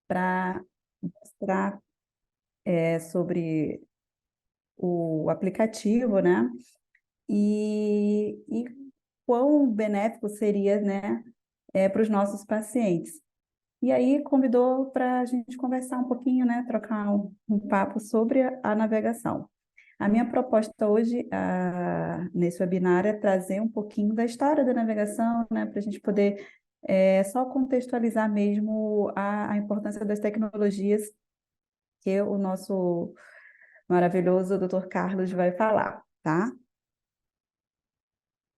para mostrar sobre o aplicativo, né? E quão benéfico seria, né, para os nossos pacientes. E aí convidou para a gente conversar um pouquinho, né, trocar um papo sobre a navegação. A minha proposta hoje, nesse webinar, é trazer um pouquinho da história da navegação, né, para a gente poder só contextualizar mesmo a importância das tecnologias que o nosso maravilhoso Dr. Carlos vai falar, tá?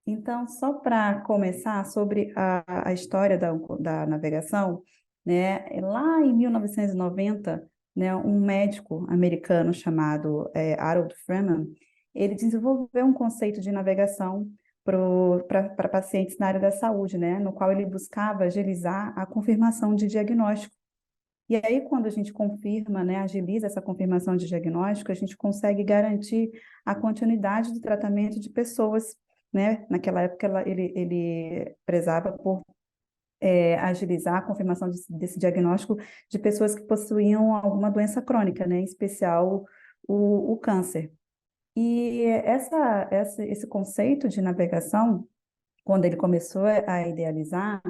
Então, só para começar sobre a história da navegação, né, lá em 1990, né, um médico americano chamado Harold Freeman, ele desenvolveu um conceito de navegação para pacientes na área da saúde, né, no qual ele buscava agilizar a confirmação de diagnóstico. E aí, quando a gente confirma, né, agiliza essa confirmação de diagnóstico, a gente consegue garantir a continuidade do tratamento de pessoas, né? Naquela época, ele prezava por agilizar a confirmação desse diagnóstico de pessoas que possuíam alguma doença crônica, né? Em especial o câncer. E esse conceito de navegação, quando ele começou a idealizar,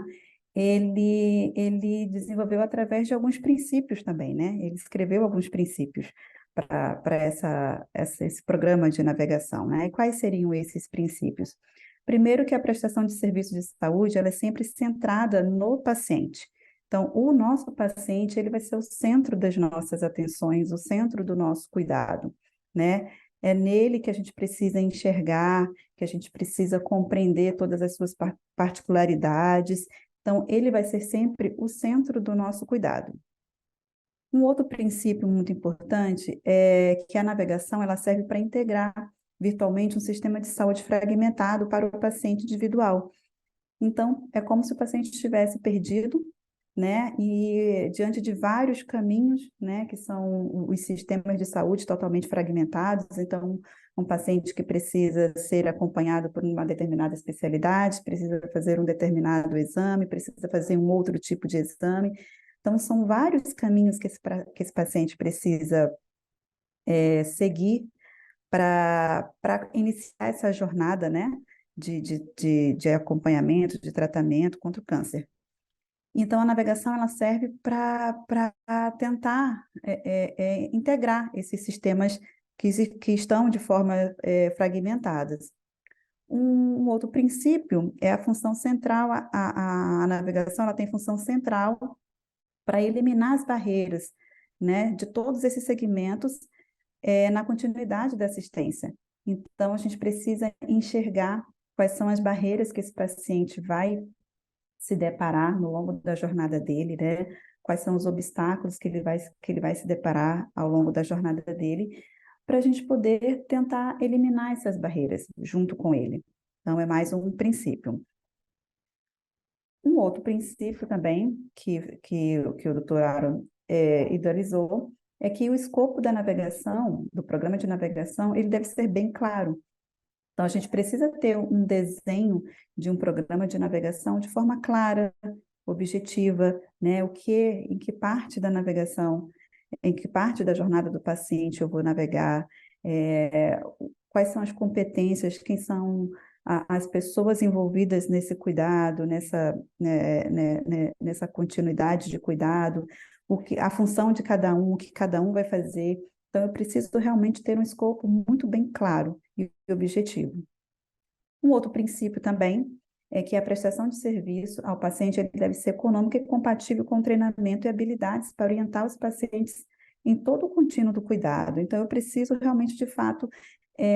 ele desenvolveu através de alguns princípios também, né? Ele escreveu alguns princípios para esse programa de navegação, né? E quais seriam esses princípios? Primeiro, que a prestação de serviço de saúde ela é sempre centrada no paciente. Então, o nosso paciente ele vai ser o centro das nossas atenções, o centro do nosso cuidado, né? É nele que a gente precisa enxergar, que a gente precisa compreender todas as suas particularidades. Então, ele vai ser sempre o centro do nosso cuidado. Um outro princípio muito importante é que a navegação ela serve para integrar virtualmente um sistema de saúde fragmentado para o paciente individual. Então, é como se o paciente estivesse perdido, né? E diante de vários caminhos, né? Que são os sistemas de saúde totalmente fragmentados. Então, um paciente que precisa ser acompanhado por uma determinada especialidade, precisa fazer um determinado exame, precisa fazer um outro tipo de exame. Então, são vários caminhos que esse paciente precisa seguir para iniciar essa jornada, né? De acompanhamento, de tratamento contra o câncer. Então, a navegação ela serve para tentar integrar esses sistemas que estão de forma fragmentadas. Um outro princípio é a função central, a navegação ela tem função central para eliminar as barreiras, né, de todos esses segmentos na continuidade da assistência. Então, a gente precisa enxergar quais são as barreiras que esse paciente vai se deparar no longo da jornada dele, né? Quais são os obstáculos que ele vai se deparar ao longo da jornada dele, para a gente poder tentar eliminar essas barreiras junto com ele. Então, é mais um princípio. Um outro princípio também que o doutor Aaron idealizou é que o escopo da navegação, do programa de navegação, ele deve ser bem claro. Então, a gente precisa ter um desenho de um programa de navegação de forma clara, objetiva, né? Em que parte da navegação, em que parte da jornada do paciente eu vou navegar, quais são as competências, quem são as pessoas envolvidas nesse cuidado, nessa continuidade de cuidado, a função de cada um, o que cada um vai fazer. Então, eu preciso realmente ter um escopo muito bem claro e objetivo. Um outro princípio também é que a prestação de serviço ao paciente ele deve ser econômica e compatível com o treinamento e habilidades para orientar os pacientes em todo o contínuo do cuidado. Então, eu preciso realmente, de fato,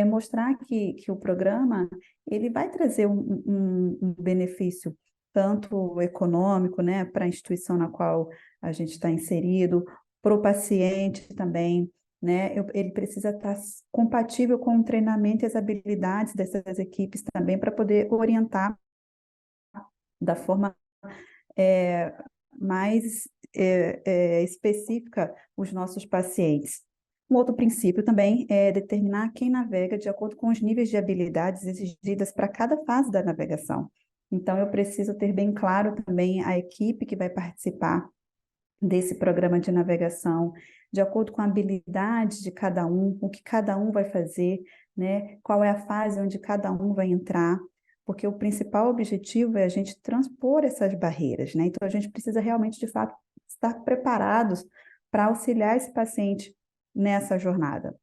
mostrar que o programa ele vai trazer um benefício tanto econômico, né, para a instituição na qual a gente está inserido, para o paciente também, né? Ele precisa estar compatível com o treinamento e as habilidades dessas equipes também para poder orientar da forma é, mais específica os nossos pacientes. Um outro princípio também é determinar quem navega de acordo com os níveis de habilidades exigidas para cada fase da navegação. Então, eu preciso ter bem claro também a equipe que vai participar desse programa de navegação, de acordo com a habilidade de cada um, o que cada um vai fazer, né? Qual é a fase onde cada um vai entrar, porque o principal objetivo é a gente transpor essas barreiras, né? Então, a gente precisa realmente, de fato, estar preparados para auxiliar esse paciente nessa jornada.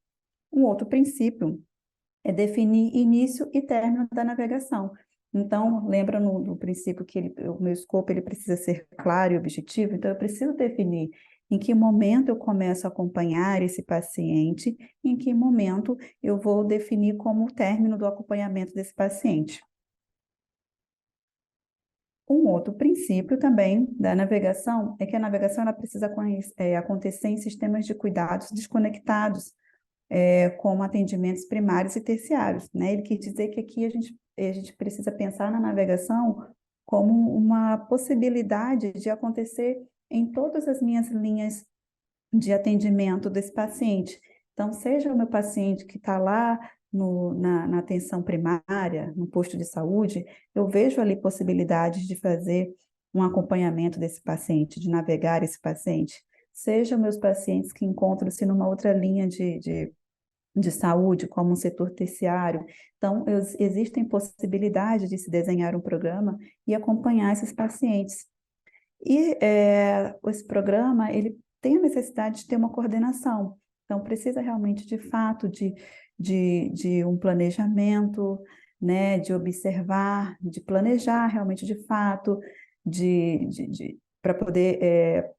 Um outro princípio é definir início e término da navegação. Então, lembra no princípio que o meu escopo ele precisa ser claro e objetivo, então eu preciso definir em que momento eu começo a acompanhar esse paciente, em que momento eu vou definir como o término do acompanhamento desse paciente. Um outro princípio também da navegação é que a navegação ela precisa acontecer em sistemas de cuidados desconectados, como atendimentos primários e terciários, né? Ele quer dizer que aqui a gente precisa pensar na navegação como uma possibilidade de acontecer em todas as minhas linhas de atendimento desse paciente. Então, seja o meu paciente que está lá na atenção primária, no posto de saúde, eu vejo ali possibilidades de fazer um acompanhamento desse paciente, de navegar esse paciente. Seja meus pacientes que encontram-se numa outra linha de saúde, como um setor terciário. Então, existem possibilidades de se desenhar um programa e acompanhar esses pacientes. E esse programa, ele tem a necessidade de ter uma coordenação. Então, precisa realmente, de fato, de um planejamento, né, de observar, de planejar realmente, de fato, para poder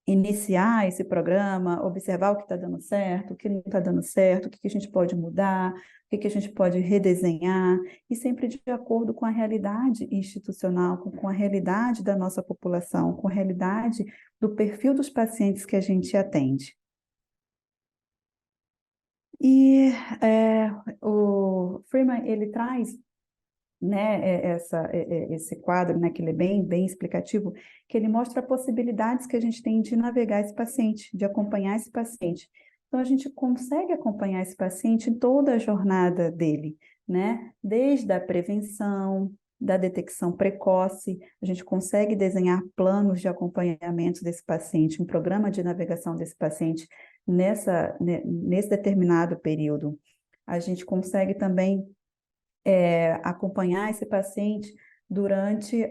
iniciar esse programa, observar o que está dando certo, o que não está dando certo, o que a gente pode mudar, o que a gente pode redesenhar, e sempre de acordo com a realidade institucional, com a realidade da nossa população, com a realidade do perfil dos pacientes que a gente atende. E o Freeman, ele traz, né, esse quadro, né, que ele é bem explicativo, que ele mostra possibilidades que a gente tem de navegar esse paciente, de acompanhar esse paciente. Então, a gente consegue acompanhar esse paciente em toda a jornada dele, né? Desde a prevenção, da detecção precoce, a gente consegue desenhar planos de acompanhamento desse paciente, um programa de navegação desse paciente nesse determinado período. A gente consegue também acompanhar esse paciente durante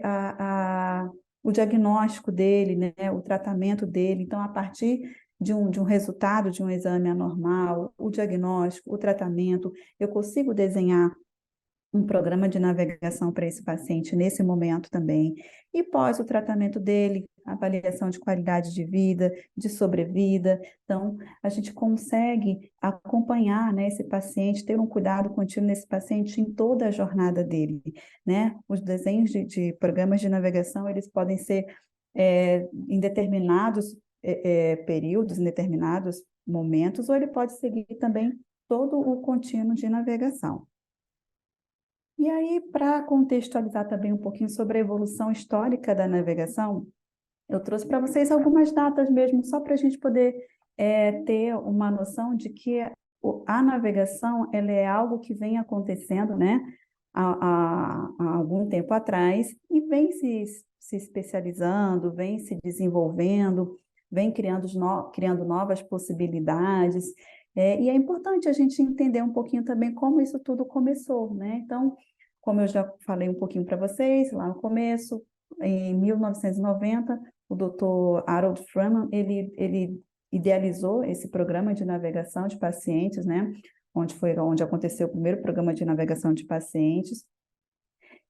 o diagnóstico dele, né, o tratamento dele. Então, a partir de um resultado de um exame anormal, o diagnóstico, o tratamento, eu consigo desenhar um programa de navegação para esse paciente nesse momento também. E pós o tratamento dele, avaliação de qualidade de vida, de sobrevida. Então, a gente consegue acompanhar, né, esse paciente, ter um cuidado contínuo nesse paciente em toda a jornada dele, né? Os desenhos de programas de navegação, eles podem ser em determinados períodos, em determinados momentos, ou ele pode seguir também todo o contínuo de navegação. E aí, para contextualizar também um pouquinho sobre a evolução histórica da navegação, eu trouxe para vocês algumas datas mesmo, só para a gente poder ter uma noção de que a navegação ela é algo que vem acontecendo, né, há algum tempo atrás e vem se especializando, vem se desenvolvendo, vem criando novas possibilidades. E é importante a gente entender um pouquinho também como isso tudo começou, né? Então, como eu já falei um pouquinho para vocês lá no começo, em 1990, o Dr. Harold Freeman, ele idealizou esse programa de navegação de pacientes, né? Onde aconteceu o primeiro programa de navegação de pacientes.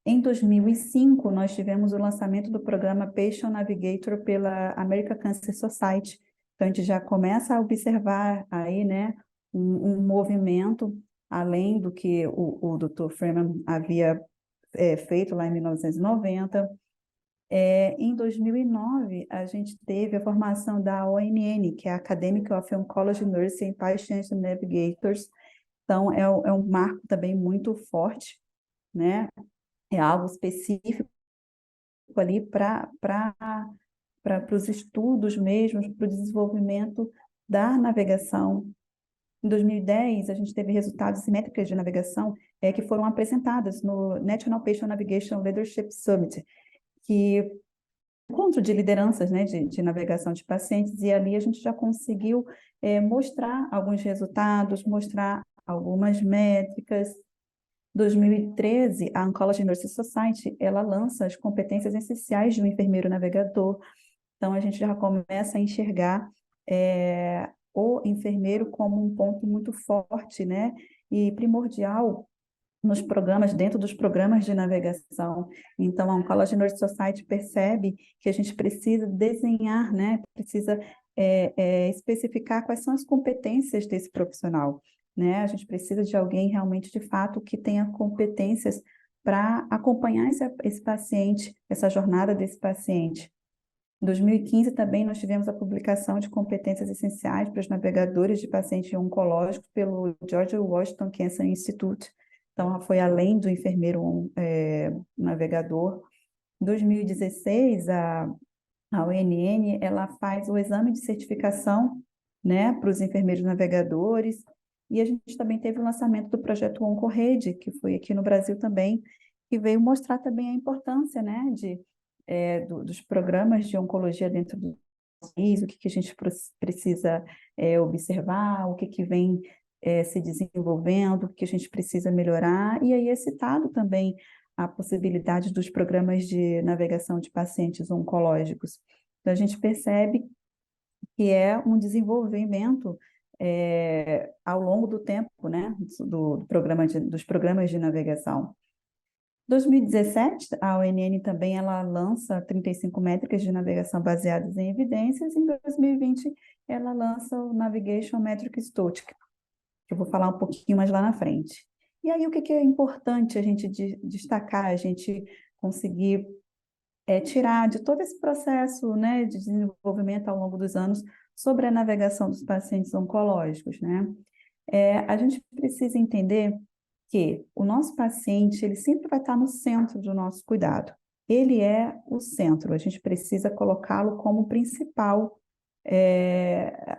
Em 2005, nós tivemos o lançamento do programa Patient Navigator pela American Cancer Society. Então, a gente já começa a observar aí, né, um movimento, além do que o Dr. Freeman havia feito lá em 1990. Em 2009, a gente teve a formação da ONN, que é a Academic of Oncology Nursing Patient Navigators. Então, é um marco também muito forte, né? É algo específico ali para os estudos mesmo, para o desenvolvimento da navegação. Em 2010, a gente teve resultados e métricas de navegação que foram apresentadas no National Patient Navigation Leadership Summit, que encontro de lideranças, né, de navegação de pacientes, e ali a gente já conseguiu mostrar alguns resultados, mostrar algumas métricas. 2013, a Oncology Nurse Society, ela lança as competências essenciais de um enfermeiro navegador. Então, a gente já começa a enxergar o enfermeiro como um ponto muito forte, né, e primordial nos programas, dentro dos programas de navegação. Então, a Oncology Nurse Society percebe que a gente precisa desenhar, né, precisa especificar quais são as competências desse profissional, né? A gente precisa de alguém realmente, de fato, que tenha competências para acompanhar esse paciente, essa jornada desse paciente. Em 2015 também nós tivemos a publicação de competências essenciais para os navegadores de pacientes oncológicos pelo George Washington Cancer Institute. Então, foi além do enfermeiro navegador. Em 2016, a UNN ela faz o exame de certificação, né, para os enfermeiros navegadores, e a gente também teve o lançamento do projeto OncoRede, que foi aqui no Brasil também, que veio mostrar também a importância, né, dos programas de oncologia dentro do país, o que a gente precisa observar, o que vem se desenvolvendo, o que a gente precisa melhorar, e aí é citado também a possibilidade dos programas de navegação de pacientes oncológicos. Então, a gente percebe que é um desenvolvimento ao longo do tempo, né, dos programas de navegação. 2017, a ONN também ela lança 35 métricas de navegação baseadas em evidências. Em 2020, ela lança o Navigation Metric Study, que eu vou falar um pouquinho mais lá na frente. E aí, o que é importante a gente destacar, a gente conseguir tirar de todo esse processo, né, de desenvolvimento ao longo dos anos sobre a navegação dos pacientes oncológicos, né? A gente precisa entender que o nosso paciente, ele sempre vai estar no centro do nosso cuidado. Ele é o centro, a gente precisa colocá-lo como principal,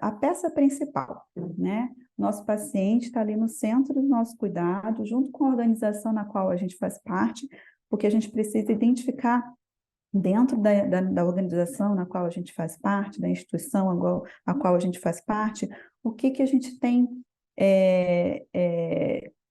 a peça principal, né? Nosso paciente está ali no centro do nosso cuidado, junto com a organização na qual a gente faz parte, porque a gente precisa identificar dentro da organização na qual a gente faz parte, da instituição a qual a gente faz parte, o que a gente tem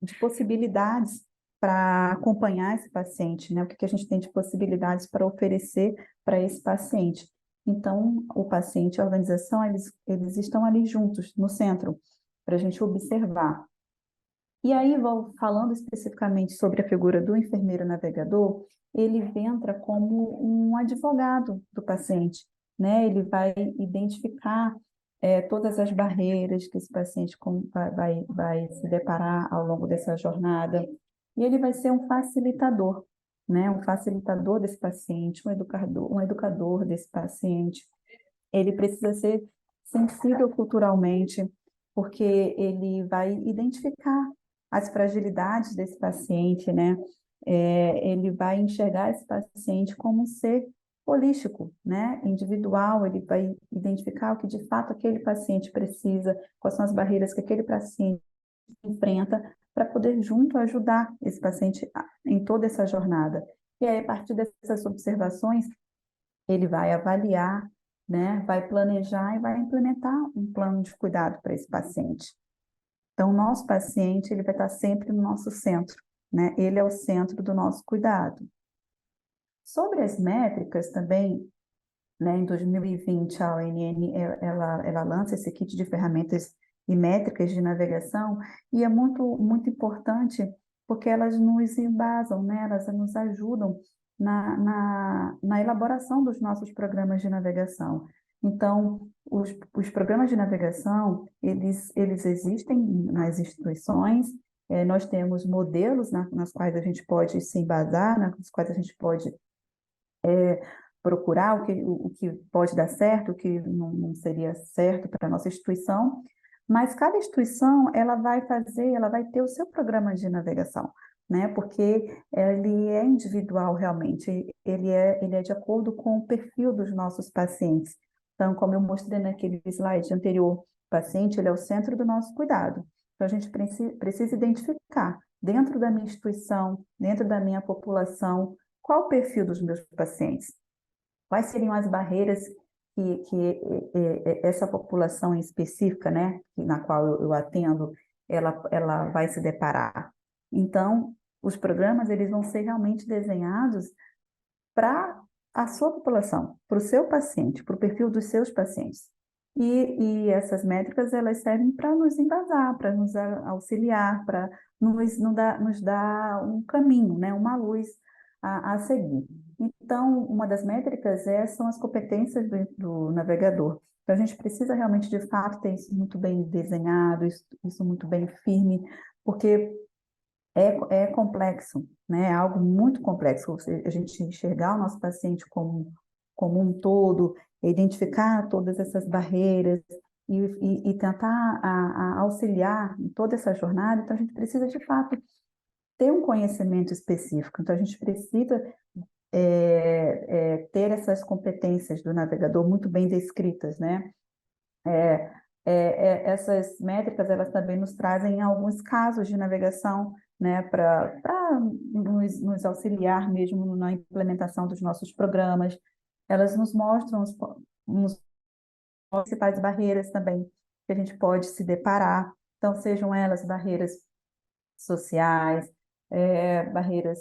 de possibilidades para acompanhar esse paciente, né? O que a gente tem de possibilidades para oferecer para esse paciente. Então, o paciente e a organização, eles estão ali juntos, no centro, para a gente observar. E aí, vou falando especificamente sobre a figura do enfermeiro navegador, ele entra como um advogado do paciente, né? Ele vai identificar todas as barreiras que esse paciente vai se deparar ao longo dessa jornada, e ele vai ser um facilitador, né? Um facilitador desse paciente, um educador desse paciente. Ele precisa ser sensível culturalmente, porque ele vai identificar as fragilidades desse paciente, né? Ele vai enxergar esse paciente como um ser holístico, né? Individual, ele vai identificar o que de fato aquele paciente precisa, quais são as barreiras que aquele paciente enfrenta, para poder junto ajudar esse paciente em toda essa jornada. E aí, a partir dessas observações, ele vai avaliar, né? Vai planejar e vai implementar um plano de cuidado para esse paciente. Então, o nosso paciente, ele vai estar sempre no nosso centro, né? Ele é o centro do nosso cuidado. Sobre as métricas também, né, em 2020, a ONN, ela lança esse kit de ferramentas e métricas de navegação, e é muito, muito importante porque elas nos embasam, né? Elas nos ajudam na elaboração dos nossos programas de navegação. Então, os programas de navegação, eles existem nas instituições, nós temos modelos nas quais a gente pode se embasar, nas quais a gente pode procurar o que pode dar certo, o que não seria certo para a nossa instituição, mas cada instituição ela vai ter o seu programa de navegação, né? Porque ele é individual realmente, ele é de acordo com o perfil dos nossos pacientes. Então, como eu mostrei naquele slide anterior, o paciente ele é o centro do nosso cuidado. Então, a gente precisa identificar dentro da minha instituição, dentro da minha população, qual o perfil dos meus pacientes. quais seriam as barreiras que essa população em específica, né, na qual eu atendo, ela vai se deparar. Então, os programas eles vão ser realmente desenhados para a sua população, para o seu paciente, para o perfil dos seus pacientes. E essas métricas elas servem para nos embasar, para nos auxiliar, para nos dar um caminho, né, uma luz a seguir. Então, uma das métricas são as competências do navegador. Então, a gente precisa realmente, de fato, ter isso muito bem desenhado, isso muito bem firme, porque é complexo, né? É algo muito complexo. A gente enxergar o nosso paciente como um todo, identificar todas essas barreiras e tentar auxiliar em toda essa jornada. Então, a gente precisa, de fato, ter um conhecimento específico. Então, a gente precisa ter essas competências do navegador muito bem descritas, né? É, essas métricas, elas também nos trazem alguns casos de navegação, né, para nos auxiliar mesmo na implementação dos nossos programas. Elas nos mostram as principais barreiras também que a gente pode se deparar. Então, sejam elas barreiras sociais, barreiras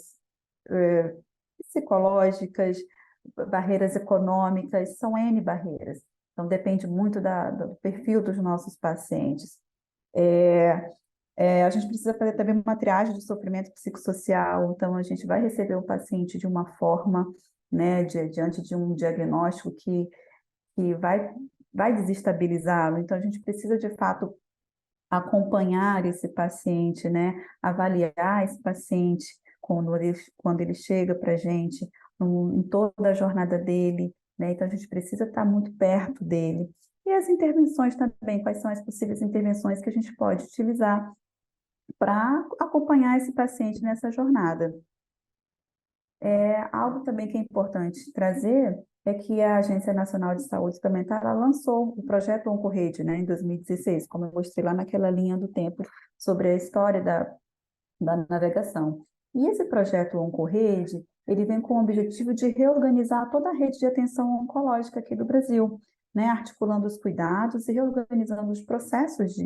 é, psicológicas, barreiras econômicas, são N barreiras. Então, depende muito do perfil dos nossos pacientes. A gente precisa fazer também uma triagem de sofrimento psicossocial, então a gente vai receber o paciente de uma forma, né, diante de um diagnóstico que vai desestabilizá-lo. Então, a gente precisa, de fato, acompanhar esse paciente, né, avaliar esse paciente quando ele chega para a gente, em toda a jornada dele, né? Então, a gente precisa estar muito perto dele. E as intervenções também, quais são as possíveis intervenções que a gente pode utilizar para acompanhar esse paciente nessa jornada. Algo também que é importante trazer é que a Agência Nacional de Saúde Suplementar ela lançou o projeto OncoRede, né, em 2016, como eu mostrei lá naquela linha do tempo sobre a história da navegação. E esse projeto OncoRede, ele vem com o objetivo de reorganizar toda a rede de atenção oncológica aqui do Brasil, né, articulando os cuidados e reorganizando os processos de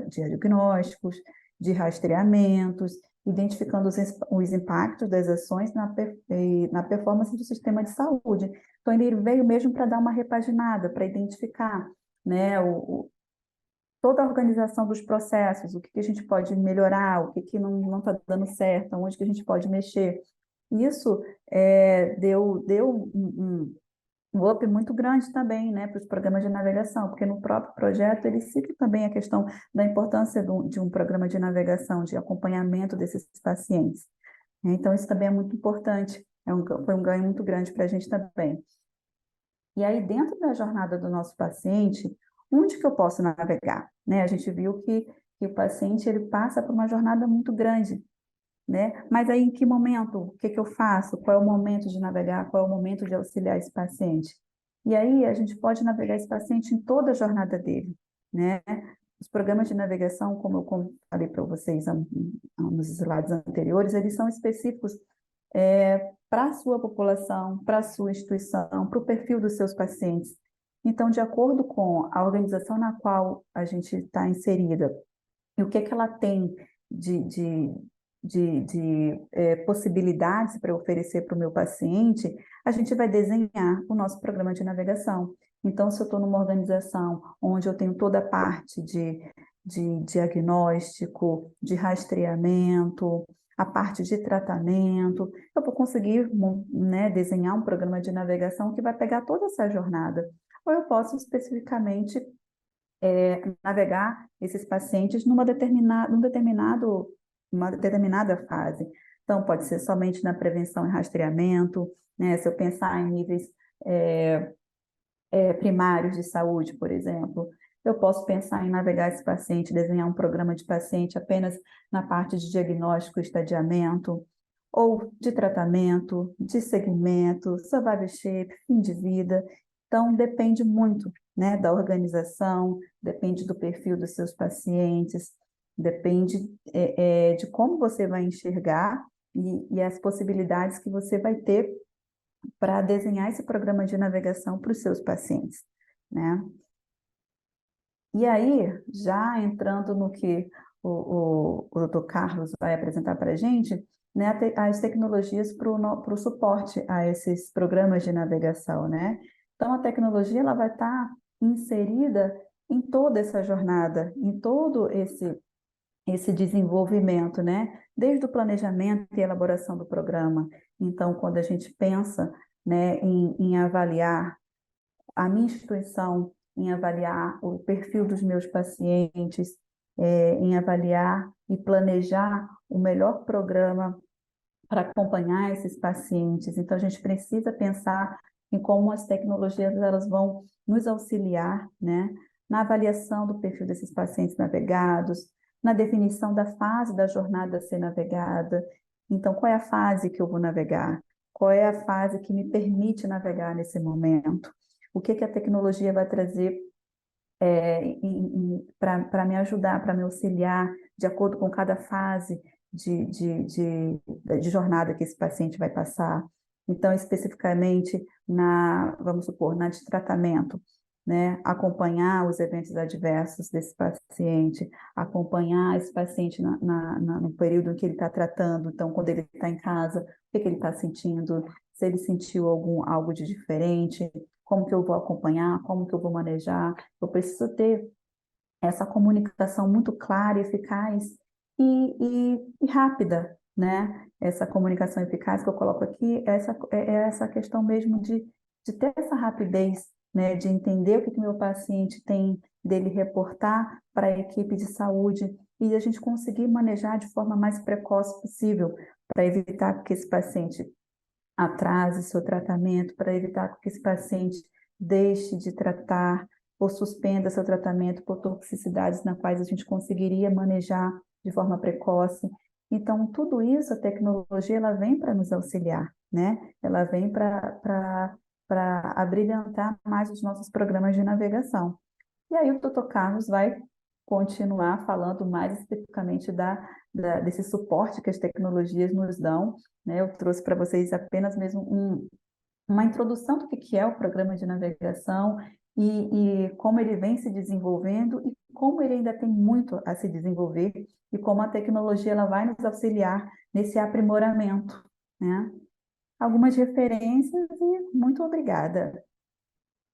diagnósticos, de rastreamentos, identificando os impactos das ações na performance do sistema de saúde. Então, ele veio mesmo para dar uma repaginada, para identificar, né, toda a organização dos processos, o que a gente pode melhorar, o que não está dando certo, onde que a gente pode mexer. Isso deu um up muito grande também, né, para os programas de navegação, porque no próprio projeto ele cita também a questão da importância de um programa de navegação, de acompanhamento desses pacientes. Então, isso também é muito importante, foi um ganho muito grande para a gente também. E aí, dentro da jornada do nosso paciente, onde que eu posso navegar? Né? A gente viu que o paciente ele passa por uma jornada muito grande, né? Mas aí, em que momento? O que eu faço? Qual é o momento de navegar? Qual é o momento de auxiliar esse paciente? E aí, a gente pode navegar esse paciente em toda a jornada dele, né? Os programas de navegação, como falei para vocês nos slides anteriores, eles são específicos para a sua população, para a sua instituição, para o perfil dos seus pacientes. Então, de acordo com a organização na qual a gente está inserida e o que ela tem de possibilidades para oferecer para o meu paciente, a gente vai desenhar o nosso programa de navegação. Então, se eu estou numa organização onde eu tenho toda a parte de diagnóstico, de rastreamento, a parte de tratamento, eu vou conseguir, né, desenhar um programa de navegação que vai pegar toda essa jornada. Ou eu posso especificamente navegar esses pacientes uma determinada fase. Então, pode ser somente na prevenção e rastreamento, né? Se eu pensar em níveis primários de saúde, por exemplo, eu posso pensar em navegar esse paciente, desenhar um programa de paciente apenas na parte de diagnóstico e estadiamento, ou de tratamento, de segmento, survival shape, fim de vida. Então, depende muito, né, da organização, depende do perfil dos seus pacientes, depende de como você vai enxergar e as possibilidades que você vai ter para desenhar esse programa de navegação para os seus pacientes, né? E aí, já entrando no que o Dr. Carlos vai apresentar para a gente, né, as tecnologias para o suporte a esses programas de navegação, né? Então, a tecnologia ela vai estar inserida em toda essa jornada, em todo esse desenvolvimento, né? Desde o planejamento e elaboração do programa. Então, quando a gente pensa, né, em avaliar a minha instituição, em avaliar o perfil dos meus pacientes, em avaliar e planejar o melhor programa para acompanhar esses pacientes. Então, a gente precisa pensar em como as tecnologias elas vão nos auxiliar, né, na avaliação do perfil desses pacientes navegados, na definição da fase da jornada a ser navegada. Então, qual é a fase que eu vou navegar? Qual é a fase que me permite navegar nesse momento? O que a tecnologia vai trazer para me ajudar, para me auxiliar, de acordo com cada fase de jornada que esse paciente vai passar. Então, especificamente vamos supor, na de tratamento, né? Acompanhar os eventos adversos desse paciente, acompanhar esse paciente no período em que ele está tratando, então, quando ele está em casa, o que ele está sentindo, se ele sentiu algo de diferente, como que eu vou acompanhar, como que eu vou manejar. Eu preciso ter essa comunicação muito clara, eficaz e rápida, né? Essa comunicação eficaz que eu coloco aqui é essa questão mesmo de ter essa rapidez, né? De entender o que meu paciente tem dele reportar para a equipe de saúde e a gente conseguir manejar de forma mais precoce possível para evitar que esse paciente atrase seu tratamento, para evitar que esse paciente deixe de tratar ou suspenda seu tratamento por toxicidades na quais a gente conseguiria manejar de forma precoce. Então, tudo isso, a tecnologia, ela vem para nos auxiliar, né? Ela vem para abrilhantar mais os nossos programas de navegação. E aí o doutor Carlos vai continuar falando mais especificamente desse suporte que as tecnologias nos dão, né? Eu trouxe para vocês apenas mesmo uma introdução do que é o programa de navegação e como ele vem se desenvolvendo e como ele ainda tem muito a se desenvolver e como a tecnologia ela vai nos auxiliar nesse aprimoramento, né? Algumas referências e muito obrigada.